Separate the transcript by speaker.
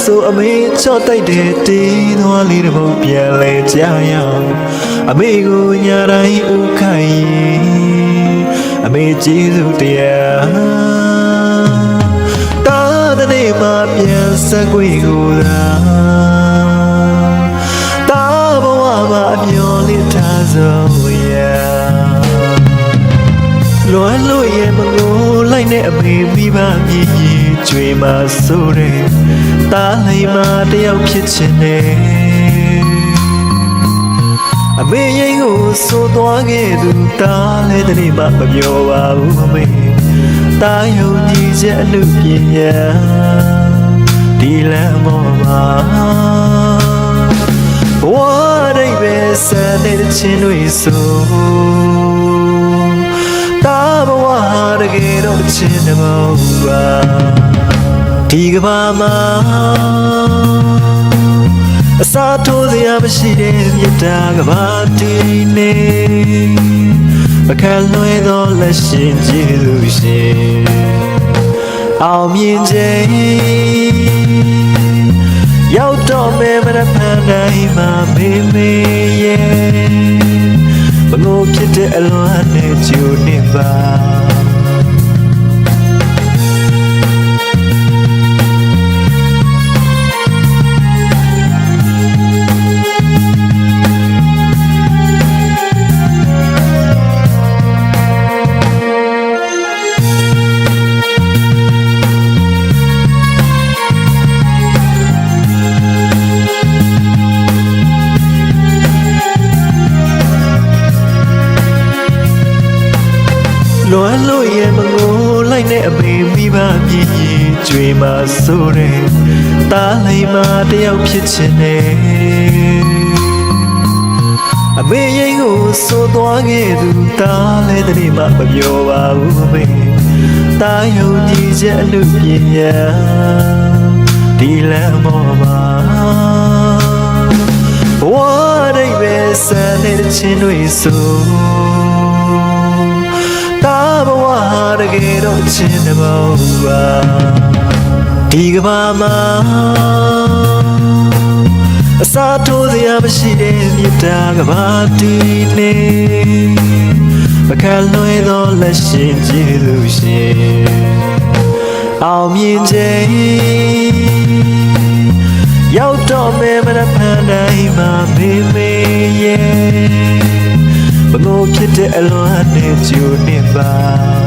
Speaker 1: ဆိုအမေချော့တိုက်တဲ့တေးသွားလေးတစ်ပုဒ်ပြန်လဲကြရအောင်အမေကိုညာတိုင်းဥခိုင်အမေကျေးဇူးတရားတာတဲ့နေ့မှပြန်ဆက်ခွေကိုသာတာဘဝမှာအမျော်လင့်ထားဆုံးရာလွမ်းလို့ရဲ့မငိုလိုက်တဲ့အမေမိဘမြည်ရည်ကြွေမှာဆိုတဲ့တားလိမ်မာတယောက်ဖြစ်ချင်တယ်အမေရင်ကိုဆိုသွားခဲ့သူတားလဲတဲ့နေ့မှမပြောပါဘူးအမေတားယုံကြည်ချက်အမှုပညာဒီလမ်းပေါ်မှာဘဝဒိဗေဆန်တဲ့ချင်းတွေဆိုတာဘဝတကယ်တော့ချင်တယ်မဟုတ်ပါဒီကဘာမှာအစားထိုးစရာမရှိတဲ့မြတ်တာကဘာတီနေမခံလွဲသောလက်ရှင်ကျေးဇူးရှင်အောင်မြင်ခြင်းရောက်တော့မယ်မနက်ဖြန်တိုင်းမှာမေမေရဲ့မငိုဖြစ်တဲ့အလွမ်းနဲ့ကြိုနေပါလွမ်းလို့ရဲ့မငိုလိုက်တဲ့အမေမိဘမြည်ရည်ကြွေမှာဆိုတဲ့တားလိမ်မာတယောက်ဖြစ်ချင်တယ်အမေရင်ကိုဆိုသွားခဲ့သူတားလဲတဲ့နေ့မှမပြောပါဘူးအမေတားယုံကြည်ချက်အမှုပညာဒီလမ်းပေါ်မှာဘဝဒိဗေဆန်တဲ့ချင်းတွေဆိုတာဘဝတကယ်တော့ချင်တယ်မဟုတ်ပါဒီကဘာမှာအစားထိုးစရာမရှိတဲ့မြတ်တာကဘာတီနေမခံလွဲသောလက်ရှင်ကျေးဇူးရှင်အောင်မြင်ခြင်းရောက်တော့မယ်မနက်ဖြန်တိုင်းမှာမေမေရဲ့မငိုဖြစ်တဲ့အလွမ်းနဲ့ကြိုနေပါ